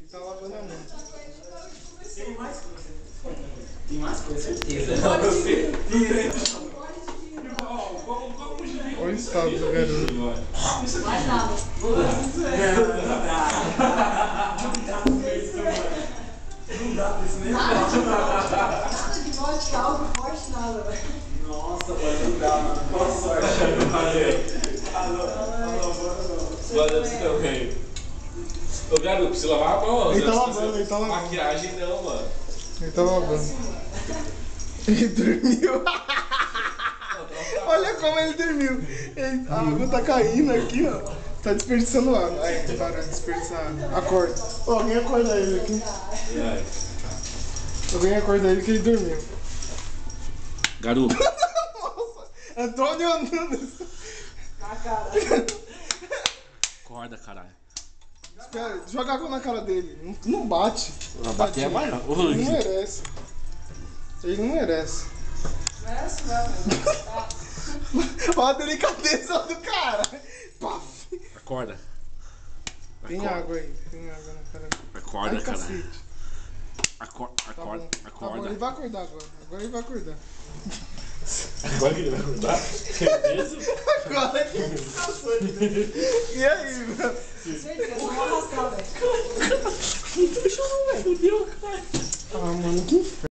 Ele tá lavando a mão. Tem mais com certeza. Olha o estado do garoto. Mais nada. Não dá pra isso nem Nada de vodka, algo forte, nada, velho. Nossa, mano, não dá, mano. Boa sorte. Boa noite também. Ô garoto, precisa lavar a mão. Ele tá lavando, ele tá lavando. Maquiagem não, mano. Ele tá lavando. Ele dormiu. Olha como ele dormiu. A água tá caindo aqui, ó. Tá desperdiçando água. Aí, para de desperdiçar água. Acorda. Ó, alguém acorda ele aqui. Alguém acorda ele que ele dormiu. Garoto. Nossa, Antônio Nunes. Na cara. Acorda, caralho. Espera, joga água na cara dele. Não bate. Bater é maior. Ele não merece. Ele não merece. Merece mesmo. Olha a delicadeza do cara. Paf. Acorda. Tem água aí. Tem água na cara dele. Acorda, Ai, caralho. cacete. Acorda, Tá bom. acorda, Tá bom, acorda. ele vai acordar agora. Agora ele vai acordar. Agora que ele vai acordar? Agora que ele descansou. E aí, meu? Certeza, não vou arrastar, velho. Fudeu, cara. Ah, mano, que